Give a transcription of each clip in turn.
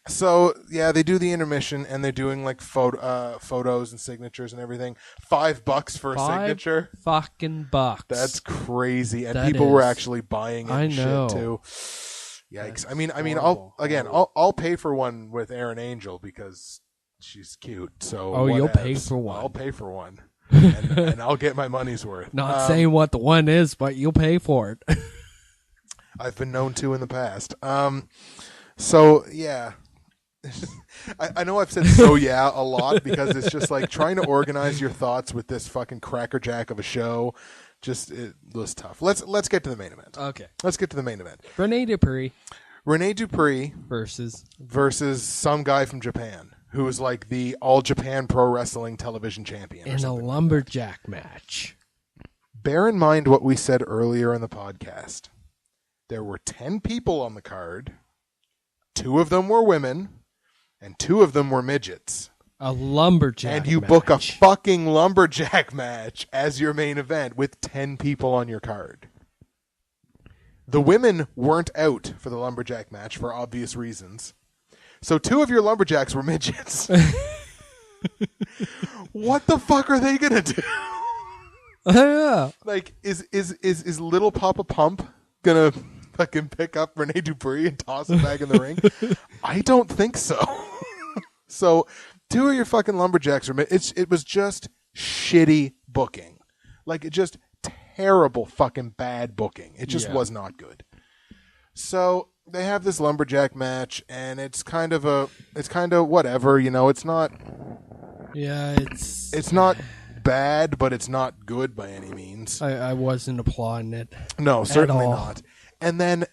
So, yeah, they do the intermission, and they're doing, like, photos and signatures and everything. $5 for a signature. $5. That's crazy. And That people were is. actually buying it I and know. shit, too. Yikes. That's I mean, horrible. I'll pay for one with Erin Angel because she's cute. So Oh, you'll whatevs. pay for one. I'll pay for one. and I'll get my money's worth. Not saying what the one is, but you'll pay for it. I've been known to in the past. So, yeah. I know I've said so yeah a lot because it's just like trying to organize your thoughts with this fucking crackerjack of a show. It was tough. Let's get to the main event. Okay. Let's get to the main event. Rene Dupree versus some guy from Japan who is like the All Japan Pro Wrestling television champion. In a lumberjack match. Bear in mind what we said earlier in the podcast. There were 10 people on the card. 2 of them were women. And 2 of them were midgets. A lumberjack And you match. book a fucking lumberjack match as your main event with 10 people on your card. The women weren't out for the lumberjack match for obvious reasons. So 2 of your lumberjacks were midgets. What the fuck are they going to do? Yeah. Like, is little Papa Pump going to fucking pick up Rene Dupree and toss him back in the ring? I don't think so. So 2 of your fucking lumberjacks are it was just shitty booking. Like, it just terrible fucking bad booking. It just was not good. So they have this lumberjack match, and it's kind of whatever, you know. It's not. Yeah, It's not bad, but it's not good by any means. I wasn't applauding it. No, certainly all. not. And then,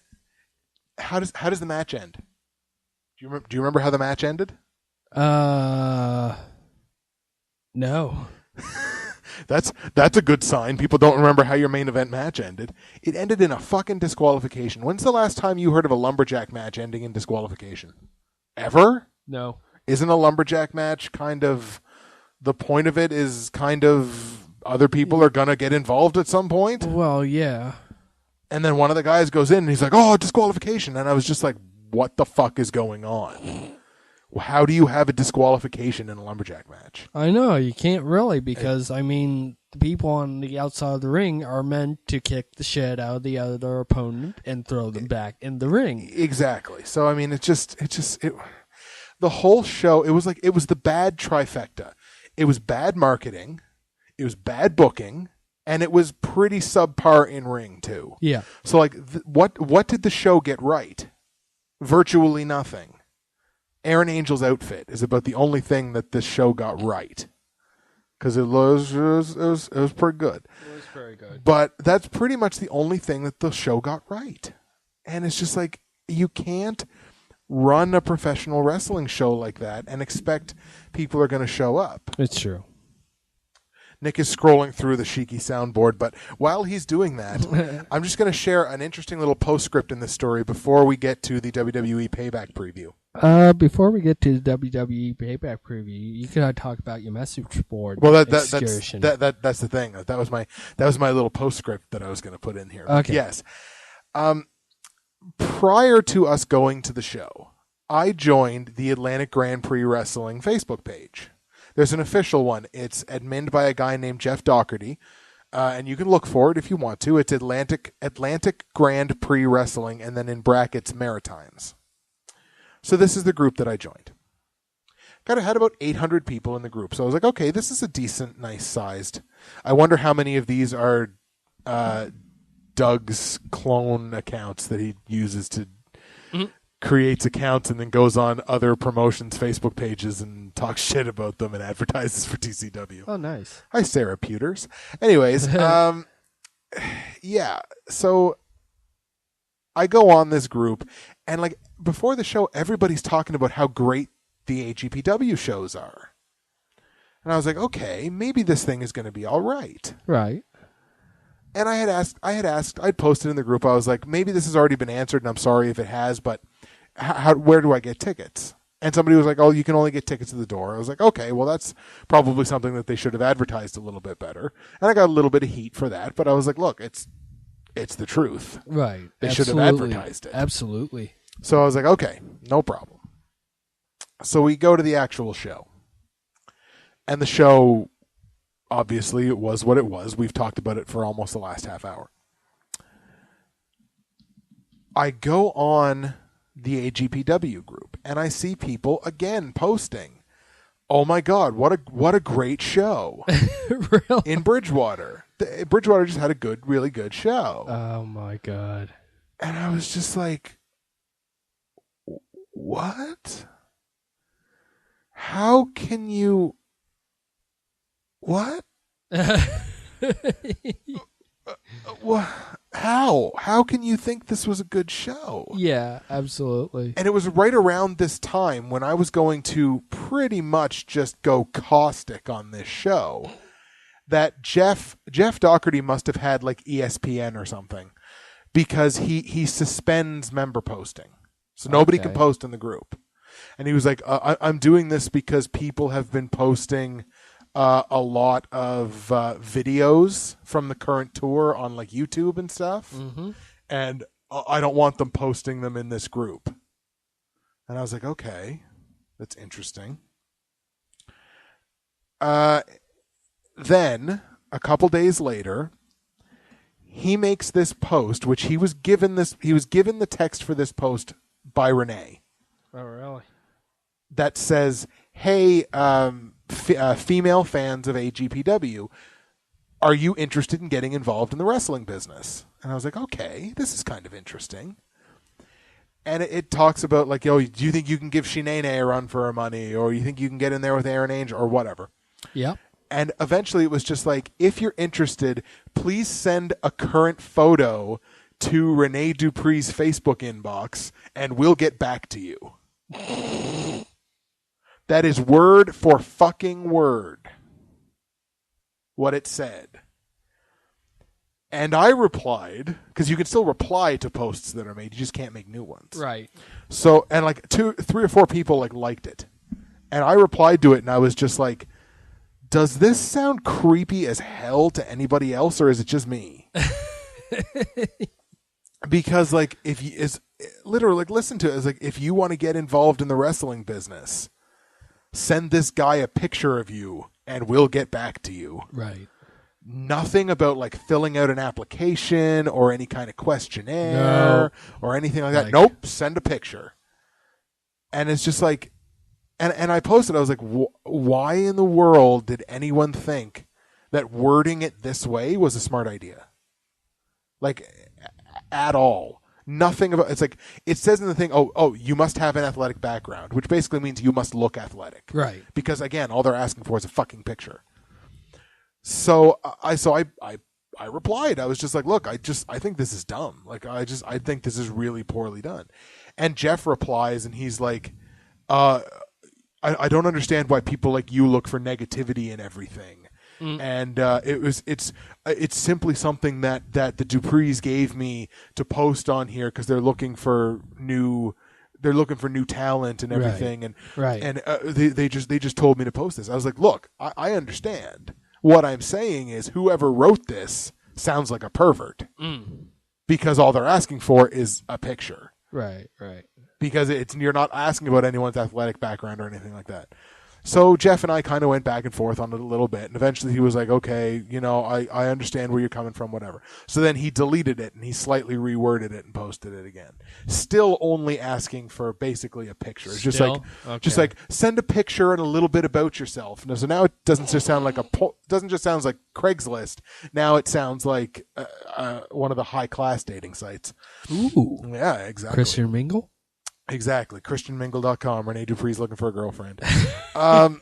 how does the match end? Do you remember how the match ended? No. That's a good sign. People don't remember how your main event match ended. It ended in a fucking disqualification. When's the last time you heard of a lumberjack match ending in disqualification? Ever? No. Isn't a lumberjack match kind of the point of it is kind of other people are gonna get involved at some point? Well, yeah. And then one of the guys goes in and he's like, "Oh, disqualification." And I was just like, "What the fuck is going on? How do you have a disqualification in a lumberjack match?" I know, you can't really because, I mean, the people on the outside of the ring are meant to kick the shit out of the other opponent and throw them back in the ring. Exactly. So, I mean, the whole show, it was the bad trifecta. It was bad marketing, it was bad booking, and it was pretty subpar in ring too. Yeah. So, like, what did the show get right? Virtually nothing. Erin Angel's outfit is about the only thing that this show got right, because it was pretty good. It was very good. But that's pretty much the only thing that the show got right, and it's just like you can't run a professional wrestling show like that and expect people are going to show up. It's true. Nick is scrolling through the Shiki soundboard, but while he's doing that, I'm just going to share an interesting little postscript in this story before we get to the WWE Payback preview. Before we get to the WWE Payback preview, you could talk about your message board. Well, that's the thing. That was my little postscript that I was going to put in here. Okay. Yes. Prior to us going to the show, I joined the Atlantic Grand Prix Wrestling Facebook page. There's an official one. It's adminned by a guy named Jeff Doherty, and you can look for it if you want to. It's Atlantic Grand Prix Wrestling, and then in brackets, Maritimes. So this is the group that I joined. Had about 800 people in the group, so I was like, okay, this is a decent, nice sized. I wonder how many of these are Doug's clone accounts that he uses to creates accounts and then goes on other promotions' Facebook pages and talks shit about them and advertises for TCW. Oh, nice. Hi, Sarah Pewters. Anyways, yeah, so I go on this group, and like before the show, everybody's talking about how great the AGPW shows are. And I was like, okay, maybe this thing is going to be all right. Right. And I'd posted in the group, I was like, maybe this has already been answered, and I'm sorry if it has, but where do I get tickets? And somebody was like, oh, you can only get tickets at the door. I was like, okay, well, that's probably something that they should have advertised a little bit better. And I got a little bit of heat for that, but I was like, look, it's the truth. Right. They should have advertised it. Absolutely. So I was like, okay, no problem. So we go to the actual show. And the show, obviously, it was what it was. We've talked about it for almost the last half hour. I go on the AGPW group, and I see people, again, posting, oh my God, what a great show. Really? In Bridgewater. Bridgewater just had a really good show. Oh my God. And I was just like, what? How can you... What? How can you think this was a good show? Yeah, absolutely. And it was right around this time when I was going to pretty much just go caustic on this show that Jeff Doherty must have had like ESPN or something, because he suspends member posting. So nobody can post in the group. And he was like, I'm doing this because people have been posting a lot of videos from the current tour on like YouTube and stuff. Mm-hmm. And I don't want them posting them in this group. And I was like, okay, that's interesting. Then a couple days later, he makes this post, which he was given the text for this post by Renee. Oh, really? That says, hey, female fans of AGPW, are you interested in getting involved in the wrestling business? And I was like, okay, this is kind of interesting. And it talks about like, do you think you can give Shanae a run for her money, or you think you can get in there with Aaron Angel, or whatever? Yeah. And eventually it was just like, if you're interested, please send a current photo to Renee Dupree's Facebook inbox, and we'll get back to you. That is word for fucking word what it said. And I replied, because you can still reply to posts that are made, you just can't make new ones. Right. So, and like 3 or 4 people like liked it. And I replied to it, and I was just like, does this sound creepy as hell to anybody else, or is it just me? Because like, if you is literally like, listen to it, it's like, if you want to get involved in the wrestling business, send this guy a picture of you and we'll get back to you. Right. Nothing about like filling out an application or any kind of questionnaire or anything like that. Nope. Send a picture. And it's just like, and I posted, I was like, why in the world did anyone think that wording it this way was a smart idea? Like, at all. Nothing about, it's like, it says in the thing, you must have an athletic background, which basically means you must look athletic. Right. Because again, all they're asking for is a fucking picture. So I replied. I was just like, look, I think this is dumb. Like, I think this is really poorly done. And Jeff replies, and he's like, I don't understand why people like you look for negativity in everything. And it's simply something that the Duprees gave me to post on here because they're looking for new talent and everything. Right. And they just told me to post this. I was like, look, I understand. What I'm saying is, whoever wrote this sounds like a pervert because all they're asking for is a picture. Right. Because you're not asking about anyone's athletic background or anything like that. So Jeff and I kind of went back and forth on it a little bit, and eventually he was like, okay, I understand where you're coming from, whatever. So then he deleted it, and he slightly reworded it and posted it again. Still only asking for basically a picture. It's just like send a picture and a little bit about yourself. So now it doesn't just sound like Craigslist. Now it sounds like one of the high-class dating sites. Ooh. Yeah, exactly. Christian Mingle? Exactly. ChristianMingle.com. Renee Dupree's looking for a girlfriend. All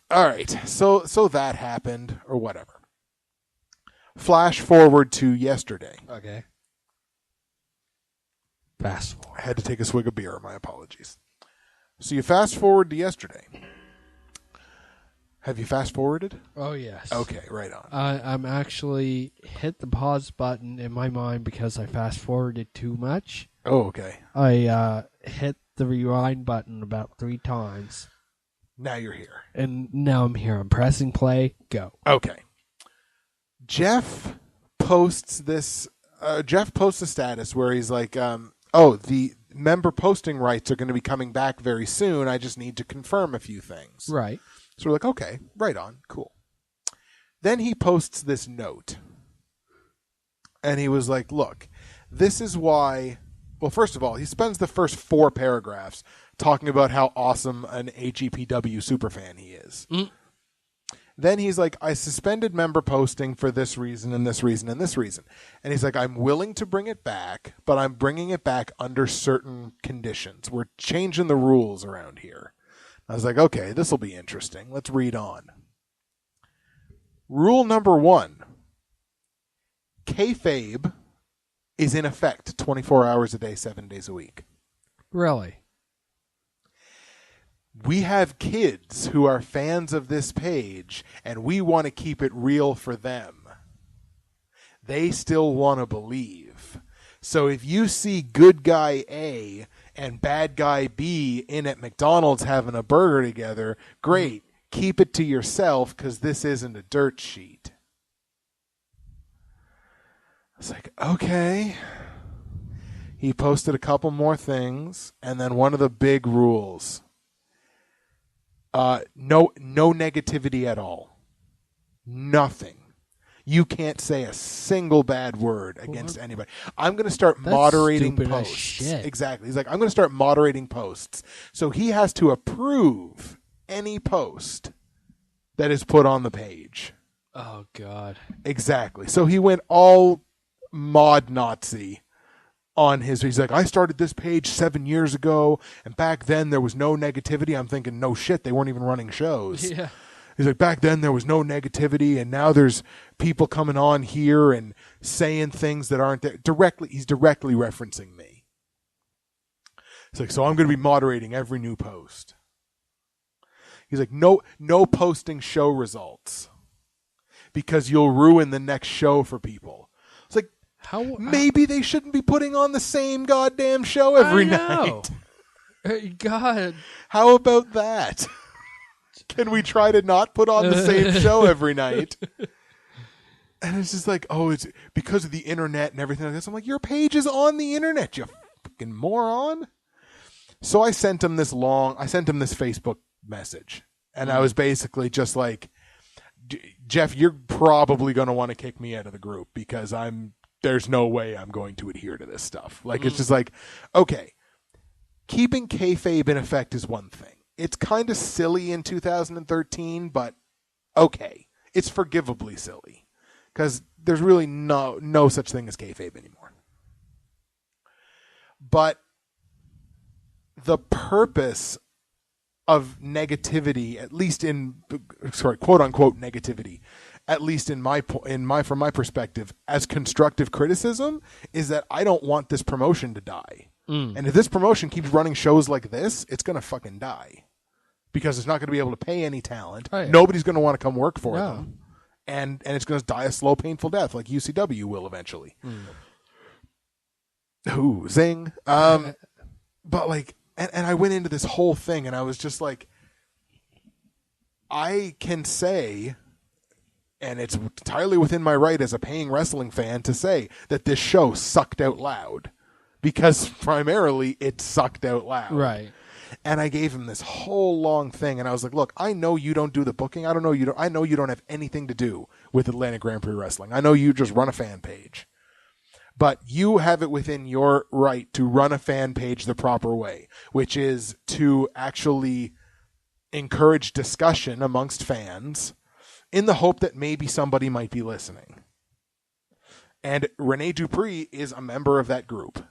right. So that happened, or whatever. Flash forward to yesterday. Okay. Fast forward. I had to take a swig of beer. My apologies. So you fast forward to yesterday. Have you fast forwarded? Oh, yes. Okay, right on. I'm actually hit the pause button in my mind because I fast forwarded too much. Oh, okay. I hit the rewind button about 3 times. Now you're here. And now I'm here. I'm pressing play. Go. Okay. Jeff posts this. Jeff posts a status where he's like, member posting rights are going to be coming back very soon. I just need to confirm a few things. Right. So we're like, okay, right on, cool. Then he posts this note. And he was like, look, this is why... Well, first of all, he spends the first 4 paragraphs talking about how awesome an HEPW superfan he is. Then he's like, I suspended member posting for this reason and this reason and this reason. And he's like, I'm willing to bring it back, but I'm bringing it back under certain conditions. We're changing the rules around here. I was like, okay, this will be interesting. Let's read on. Rule number 1. Kayfabe is in effect 24 hours a day, 7 days a week. Really? We have kids who are fans of this page, and we want to keep it real for them. They still want to believe. So if you see good guy A and bad guy B in at McDonald's having a burger together, great. Keep it to yourself because this isn't a dirt sheet. I was like, okay. He posted a couple more things, and then one of the big rules. No negativity at all. Nothing. You can't say a single bad word against anybody. I'm going to start moderating posts. Shit. Exactly. He's like, I'm going to start moderating posts. So he has to approve any post that is put on the page. Oh, God. Exactly. So he went all mod Nazi on his. He's like, I started this page 7 years ago, and back then there was no negativity. I'm thinking, no shit, they weren't even running shows. Yeah. He's like, back then there was no negativity, and now there's people coming on here and saying things that aren't there. He's directly referencing me. He's like, so I'm going to be moderating every new post. He's like, no posting show results because you'll ruin the next show for people. It's like, maybe they shouldn't be putting on the same goddamn show every night. God. How about that? Can we try to not put on the same show every night? And it's just like, oh, it's because of the internet and everything like this. I'm like, your page is on the internet, you fucking moron. So I sent him this Facebook message. And I was basically just like, Jeff, you're probably going to want to kick me out of the group because there's no way I'm going to adhere to this stuff. Like, it's just like, okay, keeping kayfabe in effect is one thing. It's kind of silly in 2013, but okay. It's forgivably silly because there's really no such thing as kayfabe anymore. But the purpose of negativity, at least quote unquote negativity, at least from my perspective, as constructive criticism, is that I don't want this promotion to die. And if this promotion keeps running shows like this, it's going to fucking die because it's not going to be able to pay any talent. Oh, yeah. Nobody's going to want to come work for them. And it's going to die a slow, painful death like UCW will eventually. Ooh, zing. But like, and I went into this whole thing and I was just like, I can say, and it's entirely within my right as a paying wrestling fan to say that this show sucked out loud. Because primarily it sucked out loud. Right. And I gave him this whole long thing. And I was like, look, I know you don't do the booking. I know you don't have anything to do with Atlantic Grand Prix Wrestling. I know you just run a fan page. But you have it within your right to run a fan page the proper way, which is to actually encourage discussion amongst fans in the hope that maybe somebody might be listening. And Rene Dupree is a member of that group.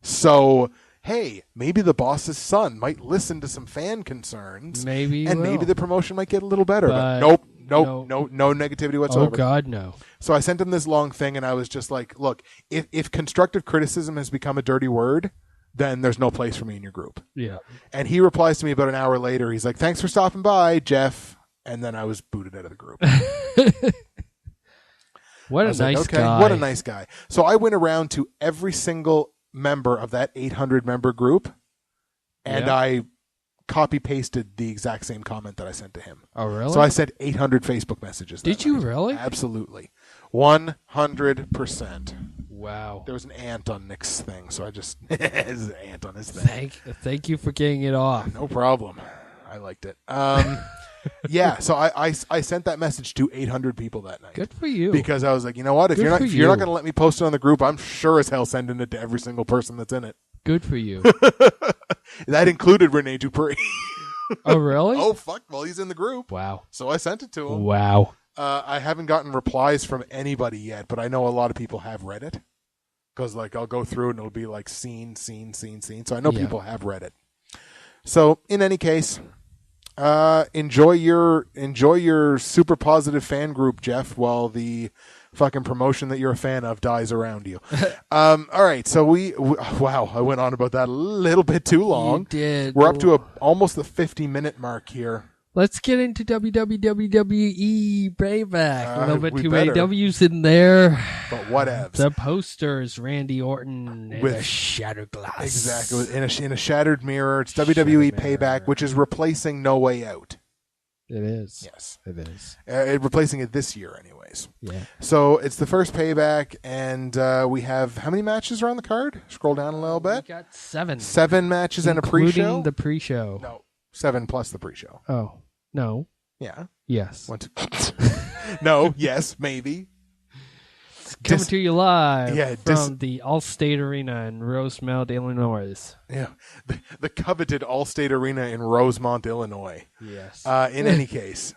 So, hey, maybe the boss's son might listen to some fan concerns. Maybe maybe the promotion might get a little better. But nope, no negativity whatsoever. Oh, God, no. So I sent him this long thing, and I was just like, look, if constructive criticism has become a dirty word, then there's no place for me in your group. Yeah. And he replies to me about an hour later. He's like, thanks for stopping by, Jeff. And then I was booted out of the group. What a nice guy. What a nice guy. So I went around to every single member of that 800 member group, and I copy pasted the exact same comment that I sent to him. Oh, really? So I sent 800 Facebook messages. Did you night. really? Absolutely. 100%. Wow. There was an ant on Nick's thing, so I just there's an ant on his thing. Thank you for getting it off. No problem. I liked it. Yeah, so I sent that message to 800 people that night. Good for you. Because I was like, you know what? If you're not going to let me post it on the group, I'm sure as hell sending it to every single person that's in it. Good for you. That included Rene Dupree. Oh, really? Oh, fuck. Well, he's in the group. Wow. So I sent it to him. Wow. I haven't gotten replies from anybody yet, but I know a lot of people have read it. Because, like, I'll go through and it'll be like scene. So I know people have read it. So, in any case, enjoy your super positive fan group, Jeff, while the fucking promotion that you're a fan of dies around you. All right, so wow, I went on about that a little bit too long. You did. We're up to almost the 50-minute mark here. Let's get into WWE Payback. A little bit too many better. W's in there. But whatevs. The posters, Randy Orton with a shattered glass. Exactly. In a shattered mirror. It's WWE Payback, which is replacing No Way Out. It is. Yes. It is. Replacing it this year, anyways. Yeah. So it's the first Payback, and we have how many matches are on the card? Scroll down a little bit. We got 7. 7 matches and a pre-show? Including the pre-show. No, 7 plus the pre-show. Oh. No. Yeah. Yes. 1, 2. No. Yes. Maybe. Coming to you live from from the Allstate Arena in Rosemount, Illinois. Yeah. The coveted Allstate Arena in Rosemont, Illinois. Yes. In any case,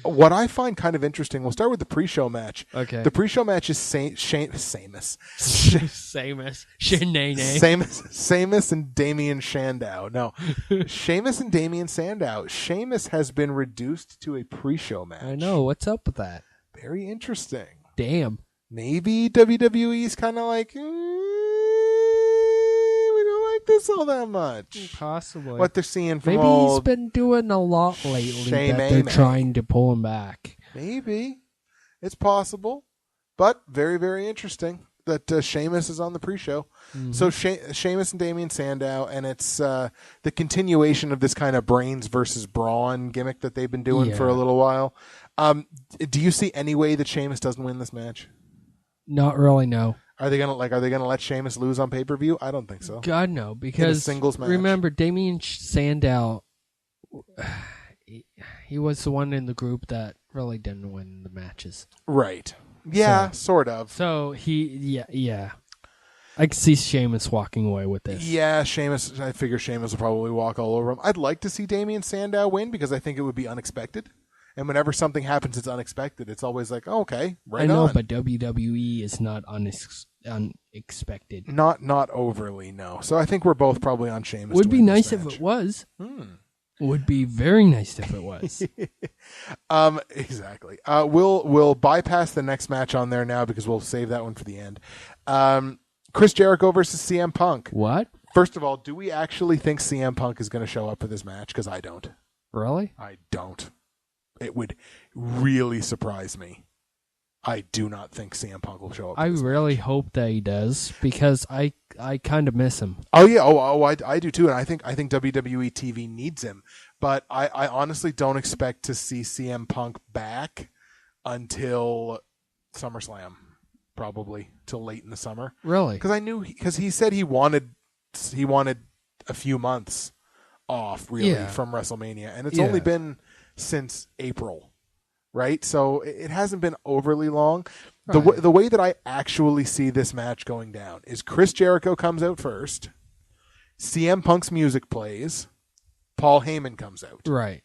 what I find kind of interesting, we'll start with the pre-show match. Okay. The pre-show match is Sheamus. Sheamus and Damian Sandow. No. Sheamus and Damian Sandow. Sheamus has been reduced to a pre-show match. I know. What's up with that? Very interesting. Damn. Maybe WWE's kind of like, we don't like this all that much. Possibly. What they're seeing from Maybe he's been doing a lot lately that they're trying to pull him back. Maybe. It's possible. But very, very interesting that Sheamus is on the pre-show. Mm-hmm. So Sheamus and Damian Sandow, and it's the continuation of this kind of brains versus brawn gimmick that they've been doing for a little while. Do you see any way that Sheamus doesn't win this match? Not really, no. Are they gonna let Sheamus lose on pay-per-view? I don't think so. God, no, because singles match. Remember, Damian Sandow, he was the one in the group that really didn't win the matches. Right. Yeah, sort of. So yeah. I can see Sheamus walking away with this. Yeah, Sheamus. I figure Sheamus will probably walk all over him. I'd like to see Damian Sandow win because I think it would be unexpected. And whenever something happens, it's unexpected. It's always like, oh, okay, right on. I know, but WWE is not unexpected. Not overly, no. So I think we're both probably on Sheamus. Would be nice if it was. Would be very nice if it was. Exactly. We'll bypass the next match on there now because we'll save that one for the end. Chris Jericho versus CM Punk. What? First of all, do we actually think CM Punk is going to show up for this match? Because I don't. Really? I don't. It would really surprise me. I do not think CM Punk will show up. I really hope that he does because I kind of miss him. Oh yeah, I do too, and I think WWE TV needs him. But I honestly don't expect to see CM Punk back until SummerSlam, probably till late in the summer. Really? Because he said he wanted a few months off from WrestleMania, and it's only been since April, right? So it hasn't been overly long. Right. The way that I actually see this match going down is Chris Jericho comes out first, CM Punk's music plays, Paul Heyman comes out. Right.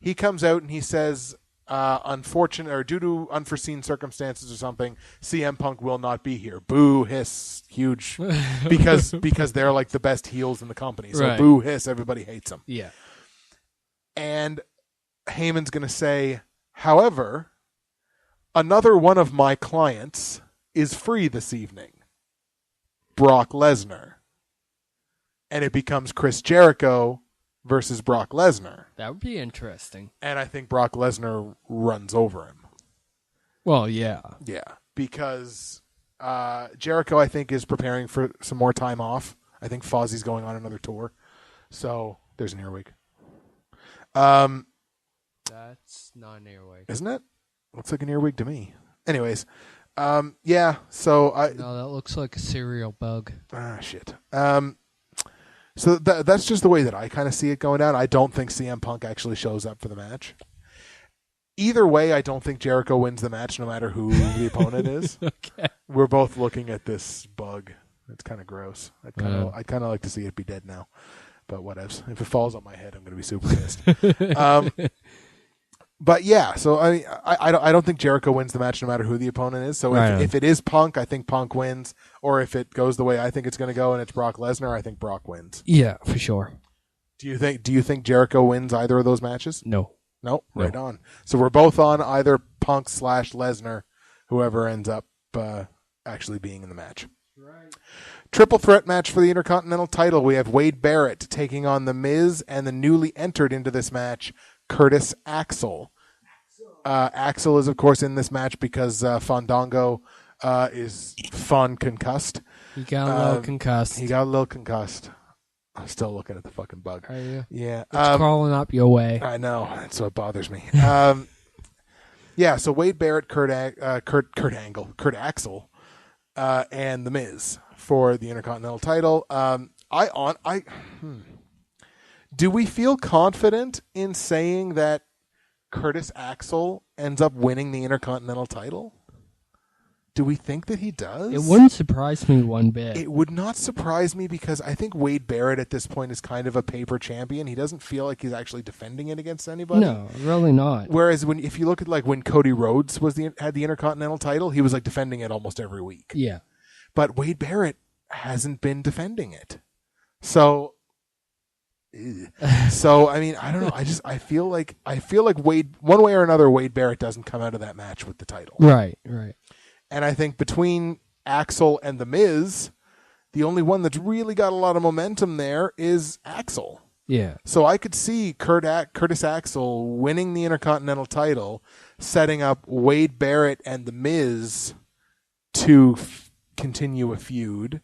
He comes out and he says, unfortunate or due to unforeseen circumstances or something, CM Punk will not be here. Boo, hiss, huge, because they're like the best heels in the company. So boo, hiss, everybody hates them. Yeah. And Heyman's going to say, however, another one of my clients is free this evening, Brock Lesnar. And it becomes Chris Jericho versus Brock Lesnar. That would be interesting. And I think Brock Lesnar runs over him. Well, yeah. Yeah, because Jericho, I think, is preparing for some more time off. I think Fozzie's going on another tour. So there's an earwig. That's not an earwig. Isn't it? Looks like an earwig to me. Anyways, Yeah. So No, that looks like a cereal bug. shit. So that's just the way that I kind of see it going down. I don't think CM Punk actually shows up for the match. Either way, I don't think Jericho wins the match, no matter who the opponent is. Okay. We're both looking at this bug. It's kind of gross. I'd kind of like to see it be dead now, but whatevs. If it falls on my head, I'm going to be super pissed. But yeah, so I don't think Jericho wins the match, no matter who the opponent is. So if it is Punk, I think Punk wins. Or if it goes the way I think it's going to go, and it's Brock Lesnar, I think Brock wins. Yeah, for sure. Do you think Jericho wins either of those matches? No. Nope, right on. So we're both on either Punk / Lesnar, whoever ends up actually being in the match. Right. Triple threat match for the Intercontinental title. We have Wade Barrett taking on The Miz and the newly entered into this match, Curtis Axel. Axel is, of course, in this match because Fandango is concussed. He got a little concussed. I'm still looking at the fucking bug. Are you? Yeah. It's crawling up your way. I know. That's what bothers me. Yeah, so Wade Barrett, Kurt Axel, and The Miz for the Intercontinental title. Do we feel confident in saying that Curtis Axel ends up winning the Intercontinental title? Do we think that he does? It wouldn't surprise me one bit. It would not surprise me because I think Wade Barrett at this point is kind of a paper champion. He doesn't feel like he's actually defending it against anybody. No, really not. Whereas if you look at like when Cody Rhodes had the Intercontinental title, he was like defending it almost every week. Yeah. But Wade Barrett hasn't been defending it. So I mean, I don't know. I feel like Wade, one way or another, Wade Barrett doesn't come out of that match with the title. Right. And I think between Axel and The Miz, the only one that's really got a lot of momentum there is Axel. Yeah. So I could see Curtis Axel winning the Intercontinental title, setting up Wade Barrett and The Miz to continue a feud,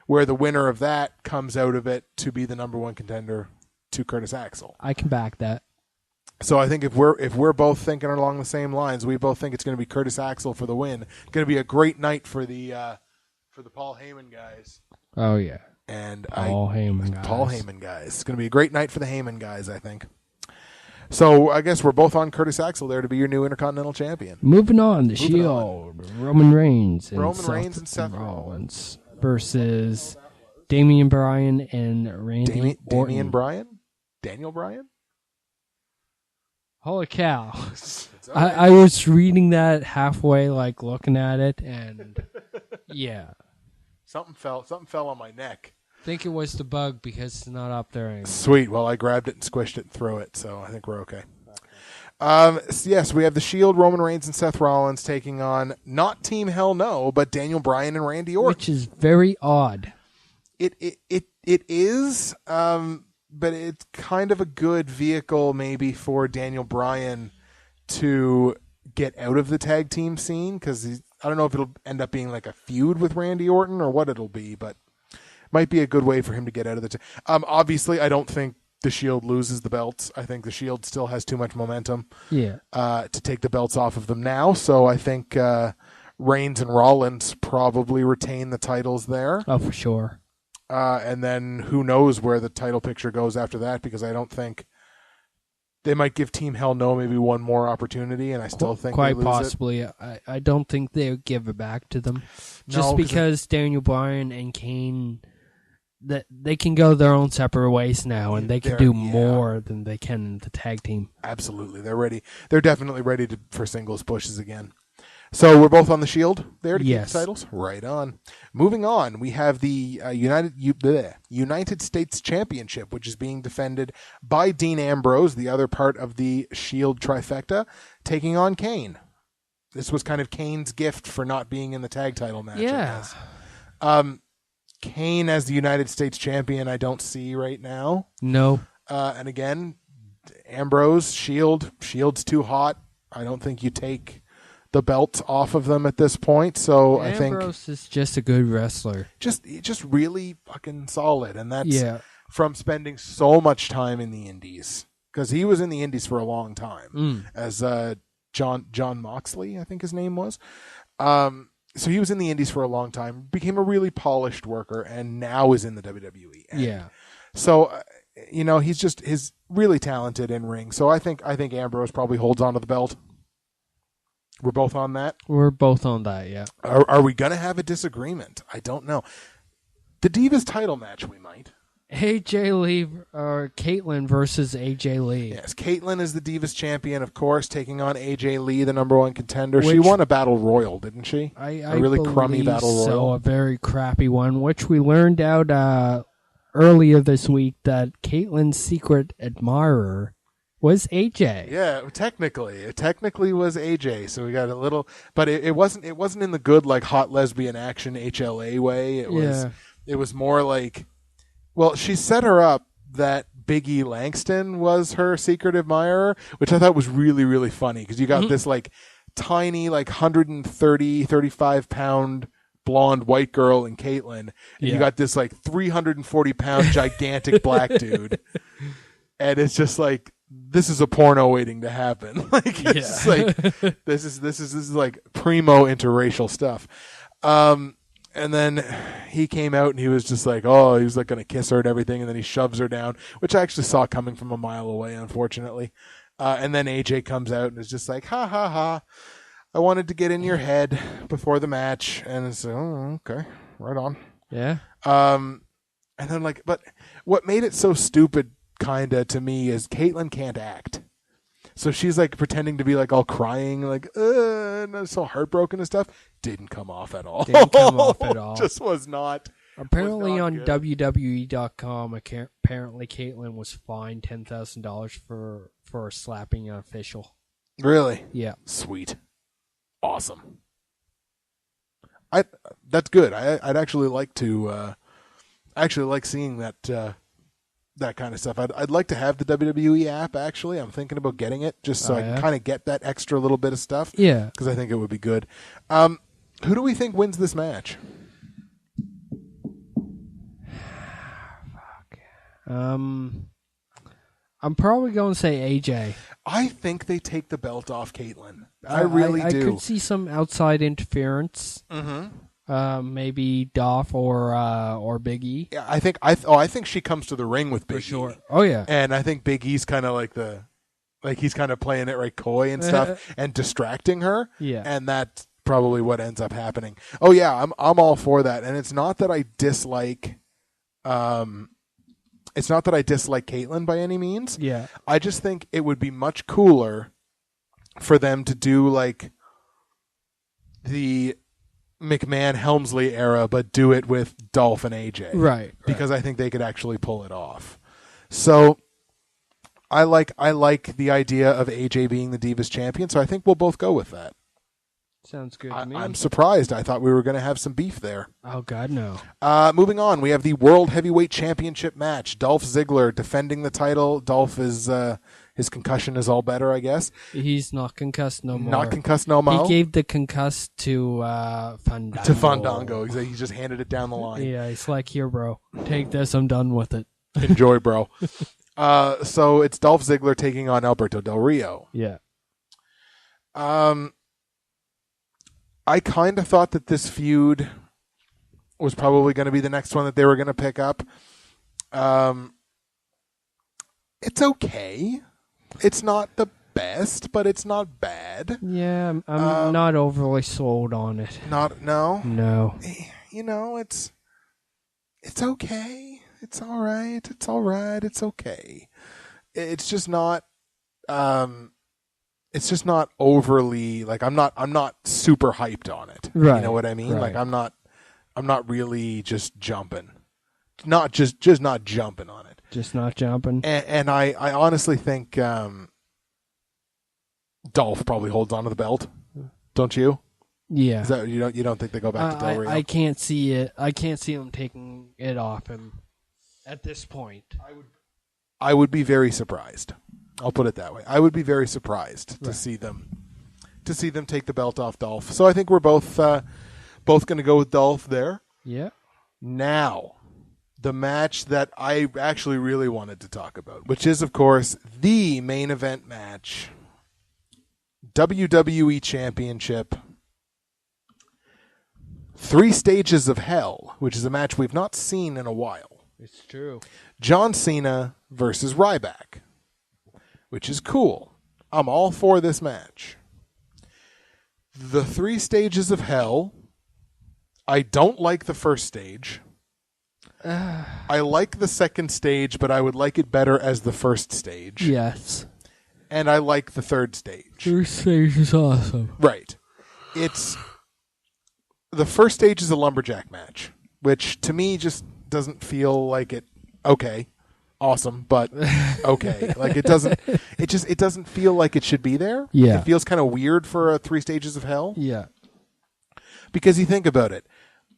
where the winner of that comes out of it to be the number one contender to Curtis Axel. I can back that. So I think if we're both thinking along the same lines, we both think it's going to be Curtis Axel for the win. It's going to be a great night for the Paul Heyman guys. Oh yeah, and Paul Heyman guys. It's going to be a great night for the Heyman guys, I think. So I guess we're both on Curtis Axel there to be your new Intercontinental champion. Moving on, the Shield, Roman Reigns and Seth Rollins versus Daniel Bryan and Randy Orton. Daniel Bryan. Holy cow. I was reading that halfway, like looking at it, and yeah. Something fell on my neck. I think it was the bug because it's not up there anymore. Sweet. Well, I grabbed it and squished it and threw it, so I think we're okay. Yes, we have the Shield, Roman Reigns and Seth Rollins taking on not Team Hell No, but Daniel Bryan and Randy Orton. Which is very odd. It is, but it's kind of a good vehicle maybe for Daniel Bryan to get out of the tag team scene, because I don't know if it'll end up being like a feud with Randy Orton or what it'll be, but might be a good way for him to get out of the obviously, I don't think the Shield loses the belts. I think the Shield still has too much momentum to take the belts off of them now, so I think Reigns and Rollins probably retain the titles there. Oh, for sure. And then who knows where the title picture goes after that, because I don't think they might give Team Hell No maybe one more opportunity, and I still think quite they lose possibly. I don't think they would give it back to them, just because Daniel Bryan and Kane, that they can go their own separate ways now, and they can do more than they can in the tag team. Absolutely, they're ready. They're definitely ready for singles pushes again. So we're both on the Shield there to keep the titles? Right on. Moving on, we have the United States Championship, which is being defended by Dean Ambrose, the other part of the Shield trifecta, taking on Kane. This was kind of Kane's gift for not being in the tag title match. Yeah. Kane as the United States Champion, I don't see right now. No. And again, Ambrose, Shield's too hot. I don't think you take the belts off of them at this point, so I think Ambrose is just a good wrestler, just really fucking solid, and that's from spending so much time in the Indies, because he was in the Indies for a long time as John Moxley, I think his name was. So he was in the Indies for a long time, became a really polished worker, and now is in the WWE. And so, he's really talented in ring. So I think Ambrose probably holds on to the belt. We're both on that? We're both on that, yeah. Are we going to have a disagreement? I don't know. The Divas title match, we might. AJ Lee or Caitlyn versus AJ Lee. Yes, Caitlyn is the Divas champion, of course, taking on AJ Lee, the number one contender. She won a battle royal, didn't she? A really crummy battle royal. So a very crappy one, which we learned out earlier this week that Caitlyn's secret admirer was AJ. Yeah, technically, it was AJ. So we got a little, but it wasn't in the good like hot lesbian action HLA way. It was more like. Well, she set her up that Big E Langston was her secret admirer, which I thought was really, really funny because you got this like tiny, like 35 pound blonde white girl in Caitlyn, and you got this like 340 pound gigantic black dude, and it's just like this is a porno waiting to happen. Like it's like this is like primo interracial stuff. And then he came out and he was just like, oh, he was like going to kiss her and everything. And then he shoves her down, which I actually saw coming from a mile away, unfortunately. And then AJ comes out and is just like, ha, ha, ha. I wanted to get in your head before the match. And it's like, oh, okay, right on. Yeah. And then like, but what made it so stupid kind of to me is Caitlyn can't act. So she's like pretending to be like all crying, like, and so heartbroken and stuff. Didn't come off at all. Just was not. Apparently was not on good. WWE.com, apparently Caitlyn was fined $10,000 for slapping an official. Really? Yeah. Sweet. Awesome. That's good. I'd actually like to. Like seeing that. That kind of stuff. I'd like to have the WWE app, actually. I'm thinking about getting it just so I can kind of get that extra little bit of stuff. Yeah. Because I think it would be good. Who do we think wins this match? I'm probably going to say AJ. I think they take the belt off Caitlyn. I really do. I could see some outside interference. Mm-hmm. Maybe Dolph or Big E. Yeah, I think she comes to the ring with Big E. For sure. Oh yeah. And I think Big E's kind of he's kind of playing it right coy and stuff and distracting her. Yeah. And that's probably what ends up happening. Oh yeah, I'm all for that. And it's not that I dislike Caitlyn by any means. Yeah. I just think it would be much cooler for them to do like the McMahon-Helmsley era, but do it with Dolph and AJ. Right. Because I think they could actually pull it off. So I like the idea of AJ being the Divas champion, so I think we'll both go with that. Sounds good to me. I'm surprised. I thought we were going to have some beef there. Oh, God, no. Moving on, we have the World Heavyweight Championship match. Dolph Ziggler defending the title. Dolph is... his concussion is all better, I guess. He's not concussed no more. Not concussed no more. He gave the concussed to Fandango. To Fandango. He just handed it down the line. Yeah, he's like, here, bro. Take this. I'm done with it. Enjoy, bro. So it's Dolph Ziggler taking on Alberto Del Rio. Yeah. I kind of thought that this feud was probably going to be the next one that they were going to pick up. It's okay. It's not the best, but it's not bad. Yeah, I'm not overly sold on it. No? No. It's okay. It's all right. It's all right. It's okay. It's just not overly like I'm not super hyped on it. Right. You know what I mean? Right. Like I'm not really just jumping. Not just not jumping on it. Just not jumping. And I honestly think Dolph probably holds on to the belt. Don't you? Yeah. Is that, you don't think they go back to Del Rio? I can't see it. I can't see them taking it off him at this point. I would be very surprised. I'll put it that way. I would be very surprised to see them take the belt off Dolph. So I think we're both going to go with Dolph there. Yeah. Now, the match that I actually really wanted to talk about, which is, of course, the main event match. WWE Championship. 3 Stages of Hell, which is a match we've not seen in a while. It's true. John Cena versus Ryback, which is cool. I'm all for this match. The 3 Stages of Hell, I don't like the first stage. I like the second stage, but I would like it better as the first stage. Yes. And I like the third stage. Third stage is awesome. Right. The first stage is a lumberjack match, which to me just doesn't feel like it. Okay, awesome, but okay. Like it doesn't feel like it should be there. Yeah. It feels kind of weird for a 3 Stages of Hell. Yeah. Because you think about it,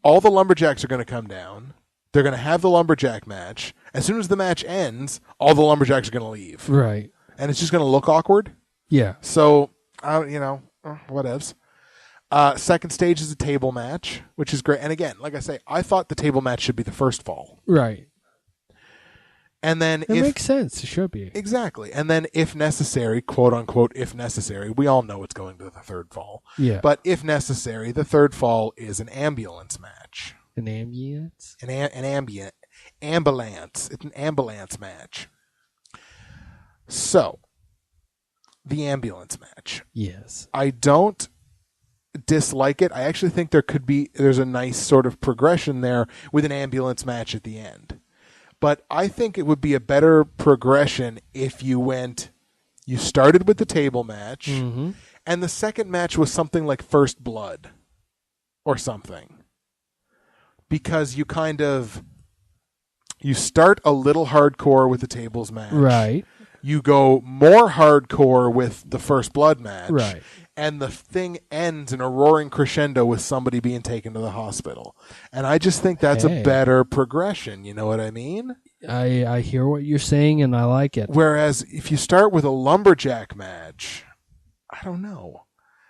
all the lumberjacks are going to come down. They're going to have the lumberjack match. As soon as the match ends, all the lumberjacks are going to leave. Right. And it's just going to look awkward. Yeah. So, whatevs. Second stage is a table match, which is great. And again, like I say, I thought the table match should be the first fall. Right. And then it makes sense. It should be. Exactly. And then if necessary, quote unquote, if necessary, we all know it's going to the third fall. Yeah. But if necessary, the third fall is an ambulance match. An ambulance? An ambulance. It's an ambulance match. So, the ambulance match. Yes. I don't dislike it. I actually think there's a nice sort of progression there with an ambulance match at the end. But I think it would be a better progression if you started with the table match, and the second match was something like First Blood or something. Because you start a little hardcore with the tables match. Right. You go more hardcore with the First Blood match. Right. And the thing ends in a roaring crescendo with somebody being taken to the hospital. And I just think that's a better progression. You know what I mean? I hear what you're saying, and I like it. Whereas if you start with a lumberjack match, I don't know.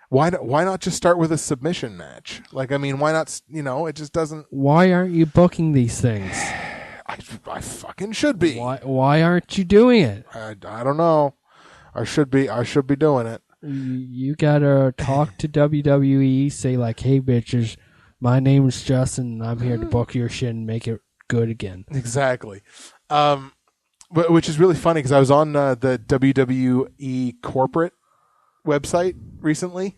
Why not just start with a submission match? Like, I mean, why not, it just doesn't... Why aren't you booking these things? I fucking should be. Why aren't you doing it? I don't know. I should be doing it. You gotta talk to WWE, say like, hey bitches, my name is Justin, and I'm here to book your shit and make it good again. Exactly. Which is really funny because I was on the WWE corporate website recently.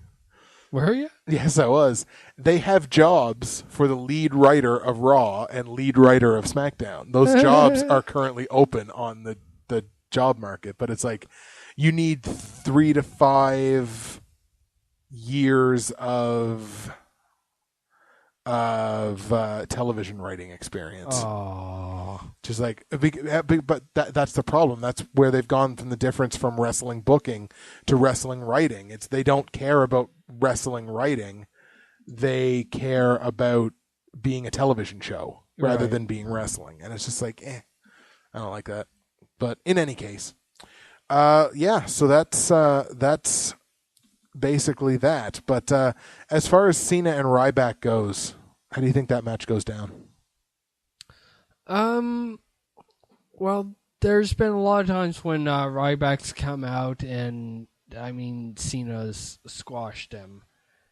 Were you? Yes, I was. They have jobs for the lead writer of Raw and lead writer of SmackDown. Those jobs are currently open on the job market, but it's like you need 3 to 5 years of television writing experience. Oh, just like, but that's the problem. That's where they've gone from the difference from wrestling booking to wrestling writing. It's they don't care about wrestling writing; they care about being a television show rather than being wrestling. And it's just like, I don't like that. But in any case, so that's basically that. But as far as Cena and Ryback goes, how do you think that match goes down? Well, there's been a lot of times when Ryback's come out and, Cena's squashed him.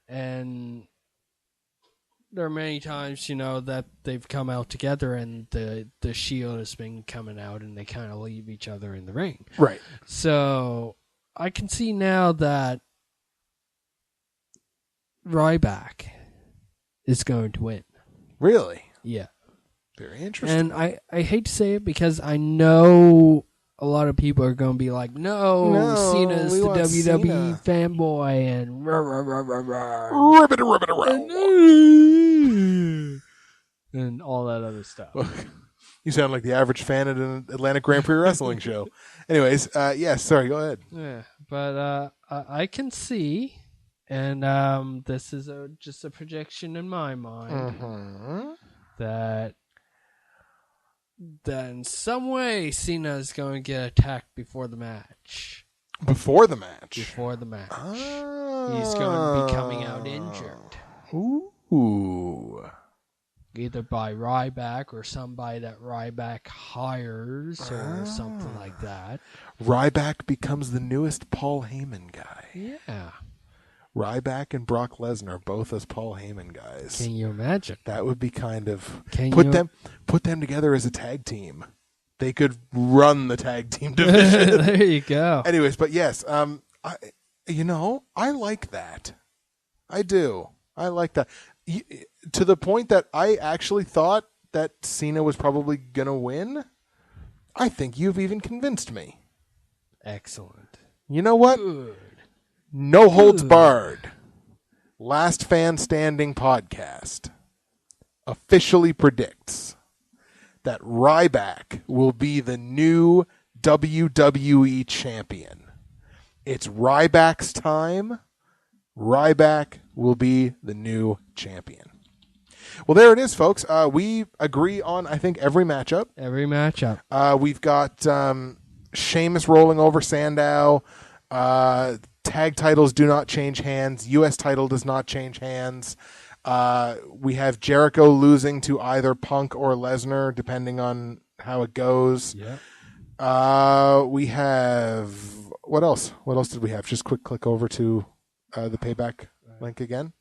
And there are many times, that they've come out together and the Shield has been coming out and they kind of leave each other in the ring. Right. So I can see now that Ryback is going to win. Really? Yeah. Very interesting. And I hate to say it because I know a lot of people are going to be like, no Cena's the WWE fanboy and and all that other stuff. You sound like the average fan at an Atlantic Grand Prix Wrestling show. Anyways, sorry, go ahead. Yeah, but I can see, and this is just a projection in my mind, that in some way Cena is going to get attacked before the match. Before the match? Before the match. He's going to be coming out injured. Ooh. Either by Ryback or somebody that Ryback hires or something like that. Ryback becomes the newest Paul Heyman guy. Yeah. Ryback and Brock Lesnar, both as Paul Heyman guys. Can you imagine? That would be kind of put them together as a tag team. They could run the tag team division. There you go. Anyways, but yes, I like that. I do. I like that. To the point that I actually thought that Cena was probably going to win. I think you've even convinced me. Excellent. You know what? Good. No Holds Barred. Last Fan Standing podcast officially predicts that Ryback will be the new WWE champion. It's Ryback's time. Ryback will be the new champion. Well, there it is, folks. We agree on, I think, every matchup. Every matchup. We've got Sheamus rolling over Sandow. Tag titles do not change hands. U.S. title does not change hands. We have Jericho losing to either Punk or Lesnar, depending on how it goes. Yeah. We have... What else? What else did we have? Just quick click over to the Payback link again.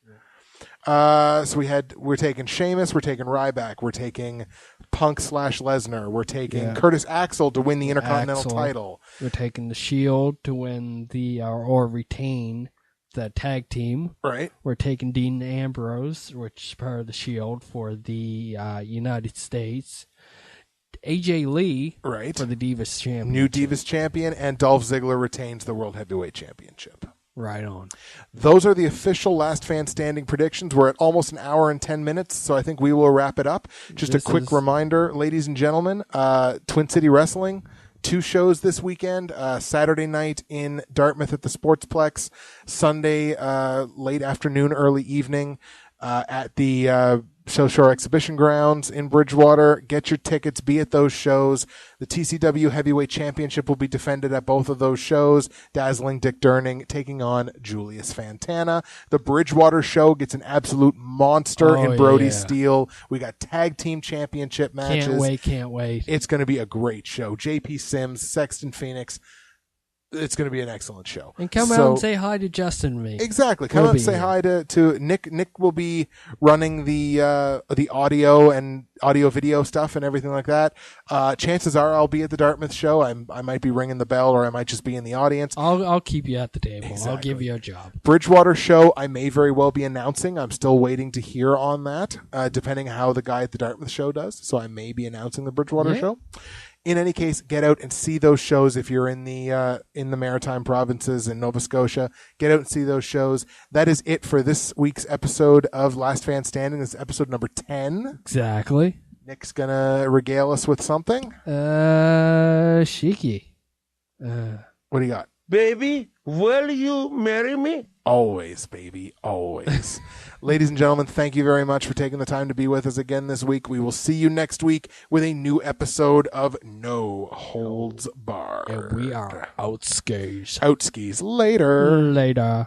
So we're taking Sheamus, we're taking Ryback, we're taking Punk / Lesnar, we're taking Curtis Axel to win the Intercontinental title. We're taking the Shield to win or retain the tag team. Right. We're taking Dean Ambrose, which is part of the Shield, for the United States. AJ Lee for the Divas Championship. New Divas Champion, and Dolph Ziggler retains the World Heavyweight Championship. Right on. Those are the official Last Fan Standing predictions. We're at almost an hour and 10 minutes, so I think we will wrap it up. Just a quick reminder, ladies and gentlemen, Twin City Wrestling, 2 shows this weekend. Saturday night in Dartmouth at the Sportsplex. Sunday, late afternoon, early evening at the Shore Exhibition Grounds in Bridgewater. Get your tickets. Be at those shows. The TCW Heavyweight Championship will be defended at both of those shows. Dazzling Dick Durning taking on Julius Fantana. The Bridgewater show gets an absolute monster in Brody Steele. We got tag team championship matches. Can't wait. It's going to be a great show. JP Sims, Sexton Phoenix. It's going to be an excellent show. And come out and say hi to Justin and me. Exactly. Come out and say hi to Nick. Nick will be running the audio and audio video stuff and everything like that. Chances are I'll be at the Dartmouth show. I might be ringing the bell, or I might just be in the audience. I'll keep you at the table. Exactly. I'll give you a job. Bridgewater show I may very well be announcing. I'm still waiting to hear on that, depending on how the guy at the Dartmouth show does. So I may be announcing the Bridgewater show. In any case, get out and see those shows if you're in the Maritime provinces in Nova Scotia. Get out and see those shows. That is it for this week's episode of Last Fan Standing. This is episode number 10. Exactly. Nick's gonna regale us with something. Shiki. What do you got? Baby, will you marry me? Always, baby, always. Ladies and gentlemen, thank you very much for taking the time to be with us again this week. We will see you next week with a new episode of No Holds Barred. And we are outskis. Outskis. Later. Later.